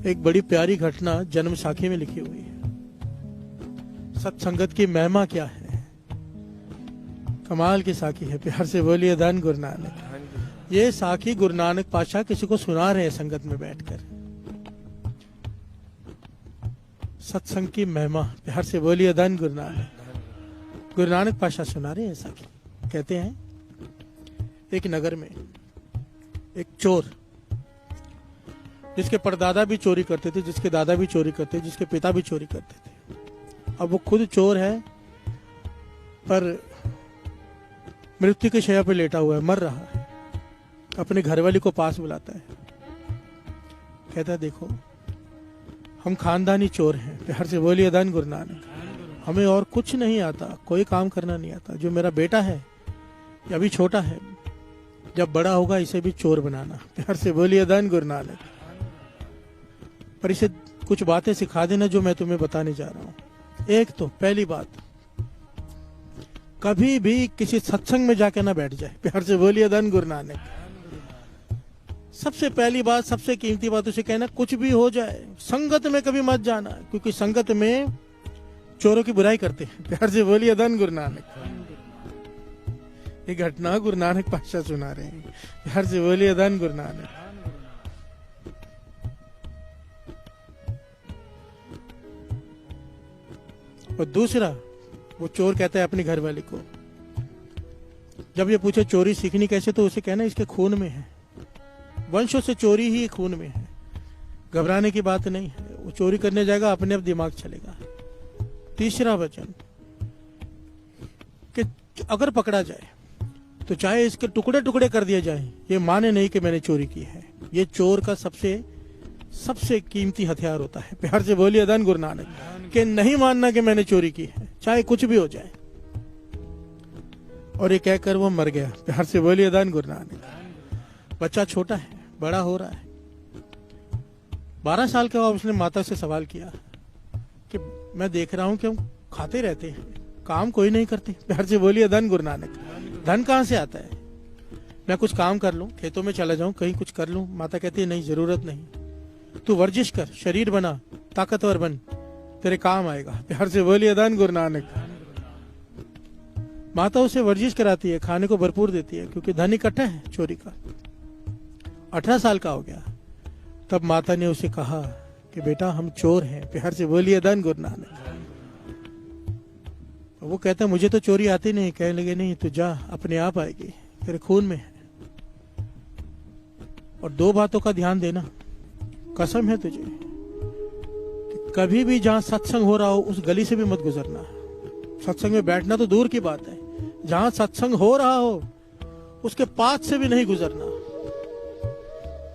एक बड़ी प्यारी घटना जन्म साखी में लिखी हुई है। सत्संगत की महिमा क्या है, कमाल की साखी है। प्यार से बोलिए धन गुरु नानक। ये साखी गुरु नानक पातशाह किसी को सुना रहे हैं संगत में बैठकर। सत्संग की महिमा, प्यार से बोलिए धन गुरु नानक। गुरु नानक पातशाह सुना रहे हैं साखी। कहते हैं एक नगर में एक चोर, जिसके परदादा भी चोरी करते थे, जिसके दादा भी चोरी करते थे, जिसके पिता भी चोरी करते थे। अब वो खुद चोर है, पर मृत्यु की शैया पर लेटा हुआ है, मर रहा है। अपने घरवाली को पास बुलाता है, कहता है देखो हम खानदानी चोर हैं। प्यार से बोलिए धन गुरु नानक। हमें और कुछ नहीं आता, कोई काम करना नहीं आता। जो मेरा बेटा है ये अभी छोटा है, जब बड़ा होगा इसे भी चोर बनाना। प्यार से बोलिए धन गुरु नानक। पर इसे कुछ बातें सिखा देना जो मैं तुम्हें बताने जा रहा हूं। एक तो पहली बात, कभी भी किसी सत्संग में जाके ना बैठ जाए। प्यार से बोलिए धन गुरु नानक। सबसे पहली बात, सबसे कीमती बात उसे कहना, कुछ भी हो जाए संगत में कभी मत जाना, क्योंकि संगत में चोरों की बुराई करते हैं। प्यार से बोलिए धन गुरु नानक। ये घटना गुरु नानक पातशाह सुना रहे हैं। प्यार से बोलिए धन गुरु नानक। और दूसरा, वो चोर कहता है अपनी घरवाली को, जब ये पूछे चोरी सीखनी कैसे, तो उसे कहना इसके खून में है, वंशों से चोरी ही खून में है, घबराने की बात नहीं है। वो चोरी करने जाएगा, अपने आप दिमाग चलेगा। तीसरा वचन कि अगर पकड़ा जाए तो चाहे इसके टुकड़े टुकड़े कर दिए जाए, ये माने नहीं कि मैंने चोरी की है। ये चोर का सबसे कीमती हथियार होता है। प्यार से बोलिए धन गुरु नानक। कि नहीं मानना कि मैंने चोरी की है, चाहे कुछ भी हो जाए। और ये कहकर वो मर गया। प्यार से बोलिए धन गुरु नानक। बच्चा छोटा है, बड़ा हो रहा है। 12 साल के बाद उसने माता से सवाल किया कि मैं देख रहा हूं कि हम खाते रहते हैं, काम कोई नहीं करते। प्यार से बोलिए धन गुरु नानक। धन कहां से आता है? मैं कुछ काम कर लूं, खेतों में चला जाऊं, कहीं कुछ कर लूं। माता कहती है नहीं, जरूरत नहीं, तू वर्जिश कर, शरीर बना, ताकतवर बन, तेरे काम आएगा। प्यार से बोलिए धन गुरु नानक। माता उसे वर्जिश कराती है, खाने को भरपूर देती है, क्योंकि धन इकट्ठा है चोरी का। 18 साल का हो गया, तब माता ने उसे कहा कि बेटा हम चोर हैं। प्यार से बोलिए धन गुरु नानक। वो कहता मुझे तो चोरी आती नहीं। कहने लगे नहीं, तू जा, अपने आप आएगी, तेरे खून में है। और 2 बातों का ध्यान देना, कसम है तुझे, कि कभी भी जहां सत्संग हो रहा हो उस गली से भी मत गुजरना। सत्संग में बैठना तो दूर की बात है, जहां सत्संग हो रहा हो उसके पास से भी नहीं गुजरना।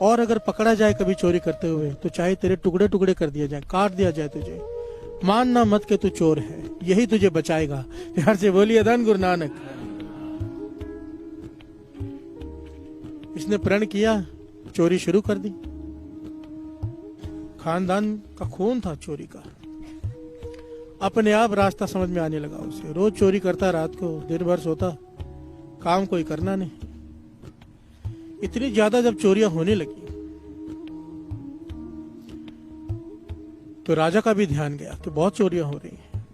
और अगर पकड़ा जाए कभी चोरी करते हुए, तो चाहे तेरे टुकड़े टुकड़े कर दिया जाए, काट दिया जाए तुझे, मानना मत कि तू चोर है, यही तुझे बचाएगा। प्यार से बोलिए धन गुरु नानक। इसने प्रण किया, चोरी शुरू कर दी। खानदान का खून था चोरी का। अपने आप रास्ता समझ में आने लगा उसे। रोज चोरी करता, रात को दिन भर सोता, काम कोई करना नहीं। इतनी ज्यादा जब चोरियां होने लगी तो राजा का भी ध्यान गया कि बहुत चोरियां हो रही हैं।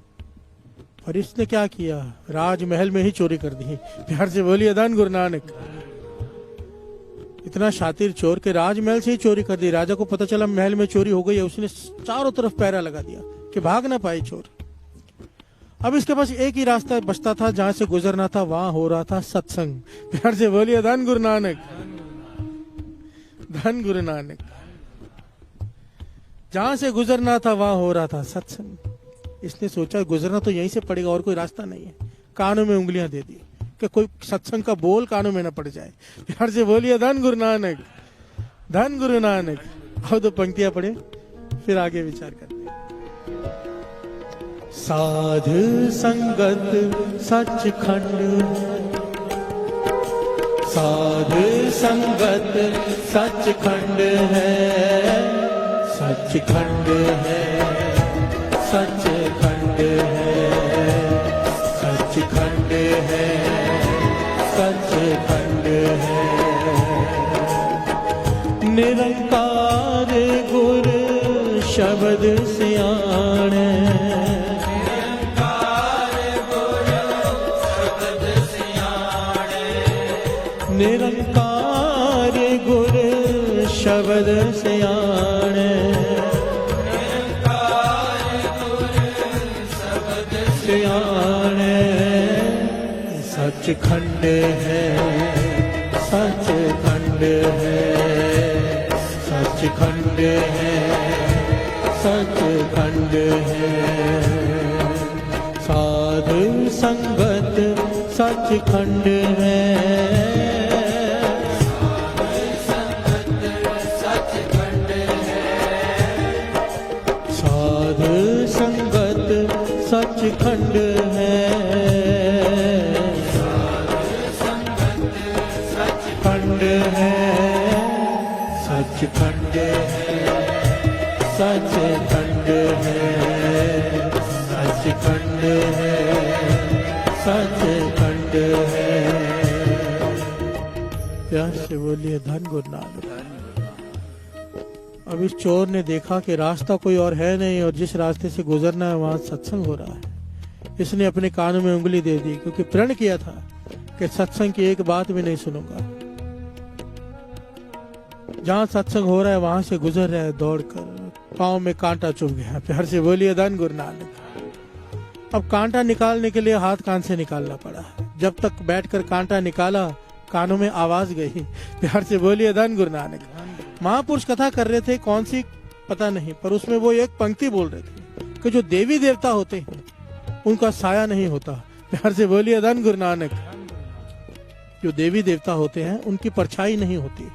और इसने क्या किया, राजमहल में ही चोरी कर दी। प्यार से बोलिए धन गुरु नानक। इतना शातिर चोर के राजमहल से ही चोरी कर दी। राजा को पता चला महल में चोरी हो गई है, उसने चारों तरफ पहरा लगा दिया कि भाग ना पाए चोर। अब इसके पास एक ही रास्ता बचता था, जहां से गुजरना था, वहां हो रहा था सत्संग। प्यार से बोलिए धन गुरु नानक। धन गुरु नानक। जहां से गुजरना था वहां हो रहा था सत्संग। इसने सोचा गुजरना तो यहीं से पड़ेगा, और कोई रास्ता नहीं है। कानों में उंगलियां दे दी कि कोई सत्संग का बोल कानों में न पड़ जाए। प्यार से बोलिए धन गुरु नानक। धन गुरु नानक। अब 2 पंक्तियां पढ़े, फिर आगे विचार करते हैं। साध संगत सचखंड, साध संगत सचखंड है, सचखंड है, सचखंड है, सचखंड है, सचखंड है। निरंकार गुर शब्द सियाणे। निरंकार गुर शब्द सियाणे। सियाणे सचखंड है, सचखंड है, सचखंड है, सचखंड है। साधु संगत सचखंड है। साधु संगत सचखंड है। खंड है, सचखंड है, सचखंड है, सचखंड है, सचखंड है। प्यार से बोलिए धन गुरु नानक। अब इस चोर ने देखा कि रास्ता कोई और है नहीं और जिस रास्ते से गुजरना है वहां सत्संग हो रहा है। इसने अपने कानों में उंगली दे दी, क्योंकि प्रण किया था कि सत्संग की एक बात भी नहीं सुनूंगा। जहां सत्संग हो रहा है वहां से गुजर रहा है दौड़कर, पांव में कांटा चुभ गया। प्यार से बोलिए धन गुरु नानक। अब कांटा निकालने के लिए हाथ कान से निकालना पड़ा। जब तक बैठकर कांटा निकाला कानों में आवाज गई। प्यार से बोलिए धन गुरु नानक। महापुरुष कथा कर रहे थे, कौन सी पता नहीं, पर उसमें वो एक पंक्ति बोल रहे थे कि जो देवी देवता होते हैं उनका साया नहीं होता। प्यार से बोलिए धन गुरु नानक। जो देवी देवता होते हैं उनकी परछाई नहीं होती।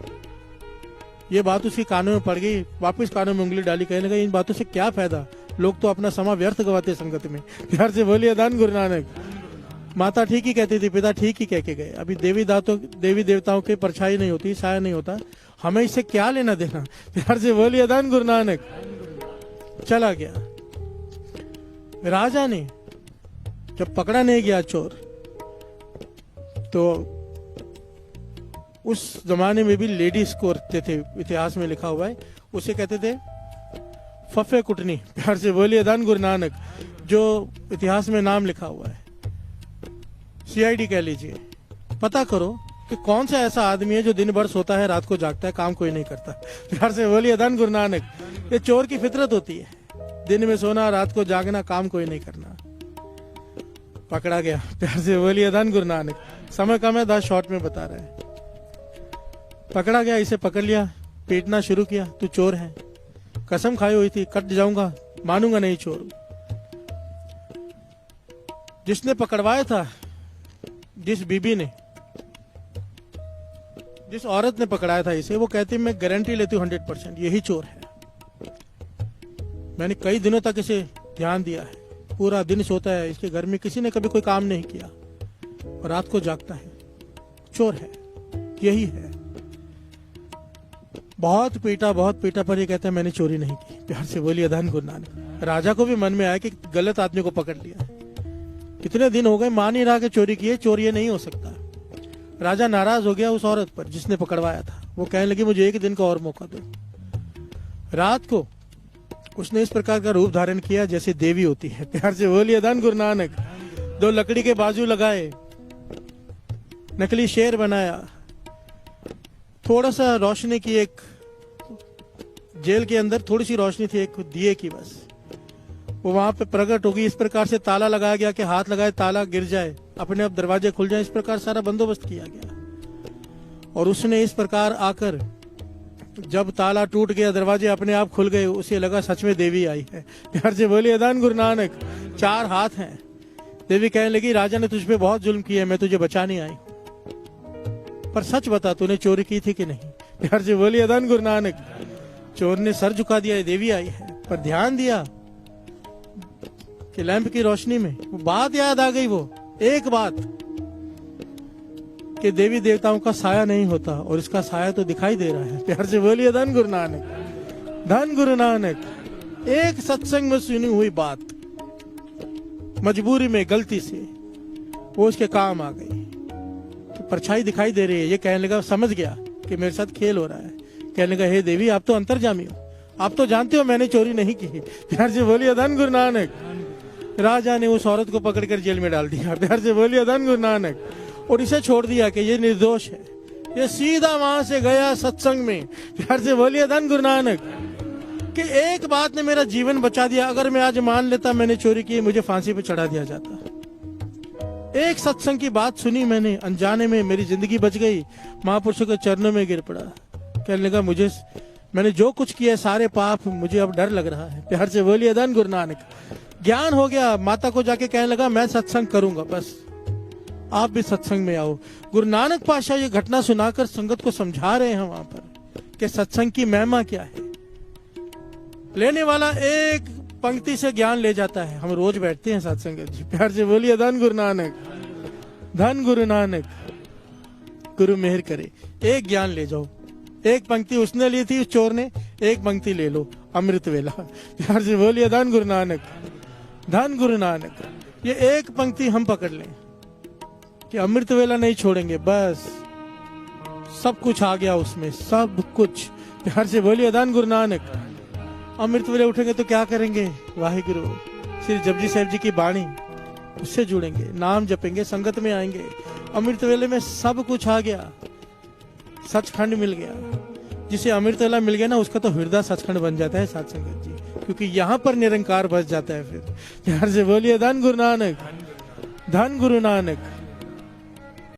ये बात उसकी कानों में पड़ गई। वापस कानों में उंगली डाली, कहने लगा इन बातों से क्या फायदा, लोग तो अपना समय व्यर्थ गवाते संगत में। प्यार से बोलिए धन गुरु नानक। माता ठीक ही कहती थी, पिता ठीक ही कह के गए। अभी देवी देवताओं की परछाई नहीं होती, साया नहीं होता, हमें इससे क्या लेना देना। प्यार से बोलिए धन गुरु नानक। चला गया। राजा ने जब पकड़ा नहीं गया चोर, तो उस जमाने में भी लेडीज को रखते थे, इतिहास में लिखा हुआ है, उसे कहते थे फफे कुटनी। प्यार से बोलिए धन गुरु नानक। जो इतिहास में नाम लिखा हुआ है, सीआईडी कह लीजिए। पता करो कि कौन सा ऐसा आदमी है जो दिन भर सोता है, रात को जागता है, काम कोई नहीं करता। प्यार से बोलिए धन गुरु नानक। ये चोर की फितरत होती है, दिन में सोना, रात को जागना, काम कोई नहीं करना। पकड़ा गया। प्यार से बोलिए धन गुरु नानक। समय कम है, 10 शॉर्ट में बता रहे हैं। पकड़ा गया, इसे पकड़ लिया, पीटना शुरू किया। तू चोर है, कसम खाई हुई थी, कट जाऊंगा, मानूंगा नहीं चोर। जिसने पकड़वाया था, जिस बीबी ने, जिस औरत ने पकड़ाया था इसे, वो कहती मैं गारंटी लेती हूँ 100% यही चोर है। मैंने कई दिनों तक इसे ध्यान दिया है, पूरा दिन सोता है, इसके घर में किसी ने कभी कोई काम नहीं किया और रात को जागता है, चोर है, यही है। बहुत पीटा पर ये कहता है मैंने चोरी नहीं की। प्यार से बोलिए धन गुरु नानक। राजा को भी मन में आया कि गलत आदमी को पकड़ लिया, कितने दिन हो गए मान ही रहा कि चोरी की है, चोर ये नहीं हो सकता। राजा नाराज हो गया उस औरत पर जिसने पकड़वाया था। वो कहने लगी मुझे एक दिन का और मौका दो। रात को उसने इस प्रकार का रूप धारण किया जैसे देवी होती है। प्यार से बोलिए धन गुरु नानक। 2 लकड़ी के बाजू लगाए, नकली शेर बनाया, थोड़ा सा रोशनी की, एक जेल के अंदर थोड़ी सी रोशनी थी एक दिए की, बस वो वहां पे प्रकट होगी। इस प्रकार से ताला लगाया गया कि हाथ लगाए ताला गिर जाए, अपने आप दरवाजे खुल जाए। इस प्रकार सारा बंदोबस्त किया गया। और उसने इस प्रकार आकर जब ताला टूट गया, दरवाजे अपने आप खुल गए, उसे लगा सच में देवी आई है। प्यार से बोलिए धन गुरु नानक। 4 हाथ हैं। देवी कहने लगी राजा ने तुझ पे बहुत जुल्म किया, मैं तुझे बचाने आई, पर सच बता तूने चोरी की थी कि नहीं। प्यार से बोलिए धन गुरु नानक। चोर ने सर झुका दिया, देवी आई है, पर ध्यान दिया कि लैंप की रोशनी में वो बात याद आ गई, वो एक बात कि देवी देवताओं का साया नहीं होता और इसका साया तो दिखाई दे रहा है। प्यार से बोलिए धन गुरु नानक। धन गुरु नानक। एक सत्संग में सुनी हुई बात मजबूरी में गलती से वो उसके काम आ गई, तो परछाई दिखाई दे रही है। ये कहने लगा, समझ गया कि मेरे साथ खेल हो रहा है। कहने लगा हे देवी आप तो अंतर्जामी हो, आप तो जानते हो मैंने चोरी नहीं की। प्यार से बोलिए धन गुरु नानक। राजा ने उस औरत को पकड़कर जेल में डाल दिया। प्यार से बोलिए धन गुरु नानक। और इसे छोड़ दिया कि ये निर्दोष है। ये सीधा वहां से गया सत्संग में। प्यार से बोलिए धन गुरु नानक। कि एक बात ने मेरा जीवन बचा दिया। अगर मैं आज मान लेता मैंने चोरी की, मुझे फांसी पे चढ़ा दिया जाता। एक सत्संग की बात सुनी मैंने, अनजाने में मेरी जिंदगी बच गई। महापुरुषों के चरणों में गिर पड़ा। कहने लगा मैंने जो कुछ किया सारे पाप, मुझे अब डर लग रहा है। प्यार से बोलिए धन गुरु नानक। ज्ञान हो गया। माता को जाके कहने लगा मैं सत्संग करूंगा, बस आप भी सत्संग में आओ। गुरु नानक पातशाह ये घटना सुनाकर संगत को समझा रहे हैं वहां पर कि सत्संग की महिमा क्या है। लेने वाला एक पंक्ति से ज्ञान ले जाता है। हम रोज बैठते हैं सत्संग जी। प्यार से बोलिए धन गुरु नानक। धन गुरु नानक। गुरु मेहर करे, एक ज्ञान ले जाओ। एक पंक्ति उसने ली थी, उस चोर ने, एक पंक्ति ले लो, अमृत वेला। प्यार से बोलिए धन गुरु नानक। धन गुरु नानक। ये एक पंक्ति हम पकड़ लें कि अमृत वेला नहीं छोड़ेंगे, बस सब कुछ आ गया उसमें, सब कुछ। प्यार से बोलिए धन गुरु नानक। अमृत वेले उठेंगे तो क्या करेंगे? वाहिगुरु श्री जपजी साहिब जी की बाणी, उससे जुड़ेंगे, नाम जपेंगे, संगत में आएंगे। अमृत वेले में सब कुछ आ गया, सचखंड मिल गया। जिसे अमृत वेला मिल गया ना, उसका तो हृदय सचखंड बन जाता है साथ संगत जी, क्योंकि यहाँ पर निरंकार बस जाता है। फिर प्यार से बोलिए धन गुरु नानक। धन गुरु नानक।